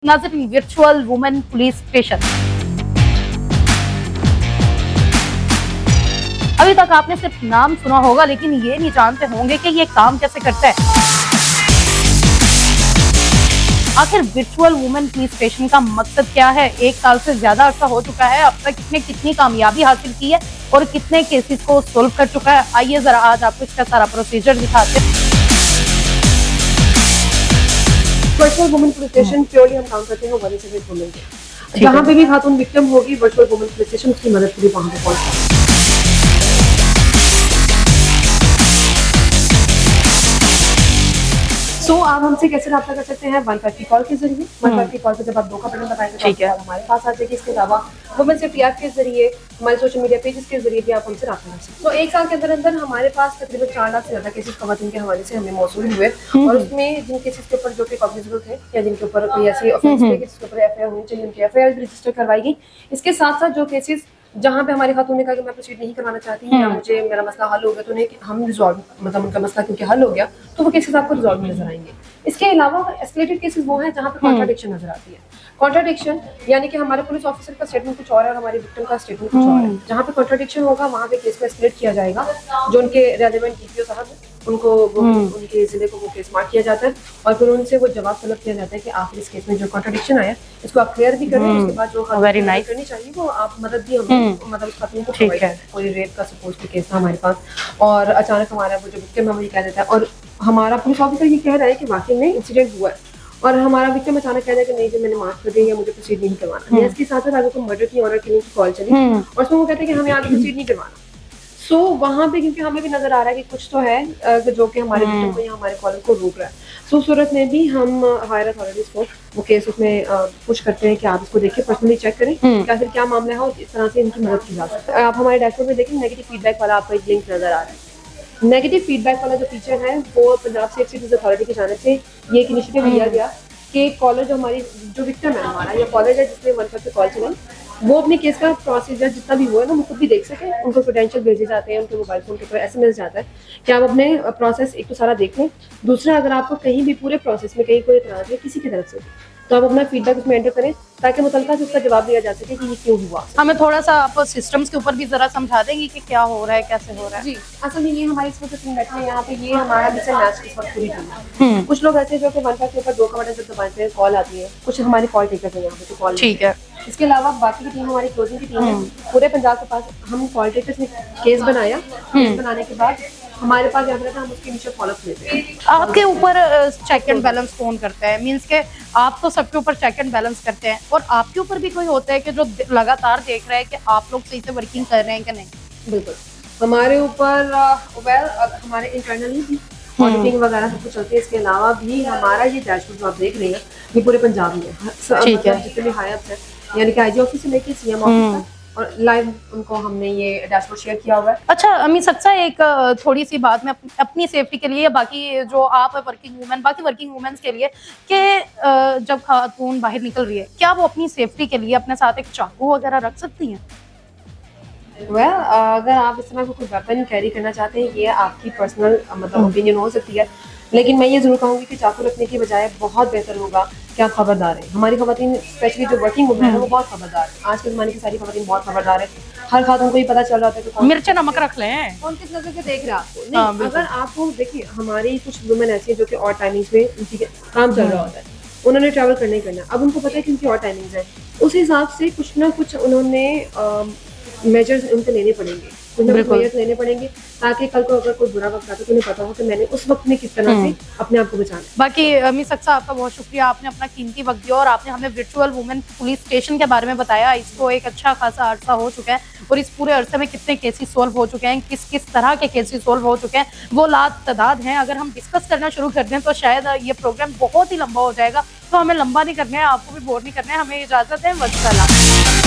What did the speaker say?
नाज़रीन, virtual women police station. अभी तक आपने सिर्फ नाम सुना होगा, लेकिन ये नहीं जानते होंगे कि ये काम कैसे करता है। आखिर वर्चुअल वुमेन पुलिस स्टेशन का मकसद क्या है? 1 साल से ज्यादा अर्सा हो चुका है, अब तक इसने कितनी कामयाबी हासिल की है और कितने केसेस को सोल्व कर चुका है, आइए जरा आज आपको इसका सारा प्रोसीजर दिखाते हैं। Virtual women police station purely हम काम करते हैं वुमेन वुमेन के, जहाँ पे भी खातून विक्टिम होगी वर्चुअल वुमेन पुलिस स्टेशन उसकी मदद के लिए वहाँ पे पहुँचता है। तो आप हमसे कैसे रब्ता कर सकते हैं? 150 कॉल के जरिए। 150 कॉल पे जब आप 2 का बटन दबाएंगे तो ठीक है, हमारे पास आ जाएगी। इसके अलावा वुमेन सेफ्टी ऐप के जरिए, हमारे सोशल मीडिया पेजेस के जरिए भी आप हमसे रब्ता कर सकते हैं। तो 1 साल के अंदर अंदर हमारे पास तकरीबन 4 लाख से ज्यादा केसेस खवातीन के हवाले से हमें मौसूल हुए, और उसमें जिन केसेस के ऊपर जो कि कॉग्निजेबल थे या जिनके ऊपर कोई ऐसी ऑफेंस हुई जिसके ऊपर एफआईआर होनी चाहिए, उनकी एफआईआर भी रजिस्टर करवाई गई। इसके साथ साथ जो केसेस जहाँ पे हमारी खातून ने कहा कि मैं प्रोसीड नहीं करवाना चाहती या मुझे मेरा मसला हल हो गया, तो उन्हें हम रिजॉल्व, मतलब उनका मसला क्योंकि हल हो गया तो वो केसेस आपको रिजॉल्व नजर आएंगे। इसके अलावा एस्केलेटेड केसेस वो हैं जहाँ पे कॉन्ट्राडिक्शन नजर आती है। कॉन्ट्राडिक्शन यानी कि हमारे पुलिस ऑफिसर का स्टेटमेंट कुछ और है और हमारी विक्टिम का स्टेटमेंट कुछ और है। जहाँ पे कॉन्ट्राडिक्शन होगा वहाँ पे केस को एस्केलेट किया जाएगा। जो उनके रेलेवेंट डीपीओ साहब हैं उनको उनके जिले को वो केस मार्क किया जाता है और फिर उनसे वो जवाब तलब किया जाता है कि आखिर इस केस में जो कॉन्ट्राडिक्शन आया इसको आप क्लियर भी करें। उसके बाद जो वेरी नाइस करनी चाहिए वो आप मदद भी हमें, मतलब उस खातून को प्रोवाइड करें। कोई रेप का सपोज केस था हमारे पास और अचानक हमारा वो जो विक्टिम है वो ये कह देता है और हमारा पुलिस ऑफिसर ये कह रहा है कि वाकई में इंसिडेंट हुआ है और हमारा विक्टिम अचानक कह रहा है कि नहीं, जो मैंने माफ कर दी या मुझे प्रोसीड नहीं करवाना। इसके साथ साथ अगर कोई मर्डर की ऑर्डर किलिंग की कॉल चली और उसमें वो कहते हैं कि हमें आगे प्रोसीड नहीं करवाना, सो वहाँ पे क्योंकि हमें भी नजर आ रहा है कि कुछ तो है जो कि हमारे विक्टिम को या हमारे कॉलर को रोक रहा है, सो सूरत में भी हम हायर अथॉरिटीज को वो केस उसमें पुश करते हैं कि आप इसको देखिए, पर्सनली चेक करें कि आखिर क्या मामला है और इस तरह से इनकी मदद की जा सकती है। आप हमारे डैशबोर्ड में देखें, नेगेटिव फीडबैक वाला आपको एक लिंक नजर आ रहा है। नेगेटिव फीडबैक वाला जो फीचर है वो पंजाब स्टेट सिटीज अथॉरिटी की जानिब से ये एक इनिशिएटिव लिया गया कि कॉलर जो हमारी जो विक्टिम है हमारा या कॉलर है जिसने 1 पे कॉल चलाई, वो अपने केस का प्रोसीजर जितना भी हुआ है ना वो खुद भी देख सके। उनको क्रेडेंशियल भेजे जाते हैं, उनके मोबाइल फोन के ऊपर एसएमएस जाता है कि आप अपने प्रोसेस एक तो सारा देख लें। दूसरा, अगर आपको कहीं भी पूरे प्रोसेस में कहीं कोई इतराज है किसी की तरफ से तो आप अपना फीडबैक उसमें एंटर करें ताकि मुतल्लिका से उसका जवाब दिया जा सके कि ये क्यों हुआ। हमें थोड़ा सा आप सिस्टम्स के ऊपर भी जरा समझा देंगी कि क्या हो रहा है, कैसे हो रहा है? जी, असल में ये हमारे इस वक्त बैठे हैं यहाँ पे, ये हमारा मिशन मैच इस वक्त पूरी टीम है। कुछ लोग ऐसे जो कि 1 के ऊपर 2 का बटन जब दबाते हैं कॉल आती है, कुछ हमारे कॉल टेकर्स हैं यहाँ पे तो कॉल ठीक है। इसके अलावा बाकी की टीम हमारी क्लोजिंग की टीम है। पूरे पंजाब के पास हम कॉल टेकर्स ने केस बनाया, केस बनाने के बाद हमारे पास याद रहता है हम उसके नीचे फॉलोअप लेते हैं। आपके ऊपर चेक एंड बैलेंस कौन करता है? मींस के आप तो सबके ऊपर चेक एंड बैलेंस करते हैं और आपके ऊपर भी कोई होता है कि जो लगातार देख रहा है कि आप लोग सही से वर्किंग कर रहे हैं कि नहीं? बिल्कुल, हमारे ऊपर हमारे इंटरनली भी ऑडिटिंग वगैरह सब कुछ चलती है। इसके अलावा भी हमारा ये डैशबोर्ड जो आप देख रहे हैं ये पूरे पंजाब में ठीक है। जितने भी हाई अप्स हैं यानी कि आईजी ऑफिस से लेके सीएम ऑफिस तक और लाइव उनको हमने ये डैशबोर्ड शेयर किया हुआ है। अच्छा अम्मी सक्सा, एक थोड़ी सी बात में अपनी सेफ्टी के लिए या बाकी जो आप वर्किंग वुमेन बाकी वर्किंग वुमेन्स के लिए कि जब खातून बाहर निकल रही है क्या वो अपनी सेफ्टी के लिए अपने साथ एक चाकू वगैरह रख सकती हैं? अगर आप इस तरह कोई वेपन कैरी करना चाहते हैं ये आपकी पर्सनल मतलब ओपिनियन हो सकती है, लेकिन मैं ये जरूर कहूँगी कि चाकू रखने की बजाय बहुत बेहतर होगा कि आप खबरदार हैं। हमारी खवातीन स्पेशली जो वर्किंग वुमेन है वो बहुत खबरदार है। आज के ज़माने की सारी खवातीन बहुत खबरदार है। हर खातून को ही पता चल रहा है कि मिर्च नमक रख लें, कौन किस नजर से देख रहा है आपको। नहीं, अगर आपको देखिए हमारी कुछ वुमेन ऐसी है जो कि और टाइमिंग्स में उनकी काम चल रहा होता है, उन्होंने ट्रैवल करना ही करना, अब उनको पता है कि उनकी और टाइमिंग्स है, उस हिसाब से कुछ ना कुछ उन्होंने मेजर्स उनको लेने पड़ेंगे, मेजर्स लेने पड़ेंगे ताकि कल को अगर कोई बुरा वक्त आता है तो उन्हें पता हो कि मैंने उस वक्त में किस तरह से अपने आप को बचाना है। बाकी अम्मी सक्सा आपका बहुत शुक्रिया, आपने अपना कीमती वक्त दिया और आपने हमें वर्चुअल वुमेन पुलिस स्टेशन के बारे में बताया। इसको एक अच्छा खासा अरसा हो चुका है और इस पूरे अरसे में कितने केसेस सोल्व हो चुके हैं, किस किस तरह के केसेस सोल्व हो चुके हैं वो लातादाद हैं। अगर हम डिस्कस करना शुरू कर दें तो शायद ये प्रोग्राम बहुत ही लंबा हो जाएगा, तो हमें लंबा नहीं करना है, आपको भी बोर नहीं करना है। हमें इजाजत है, वस्सलाम।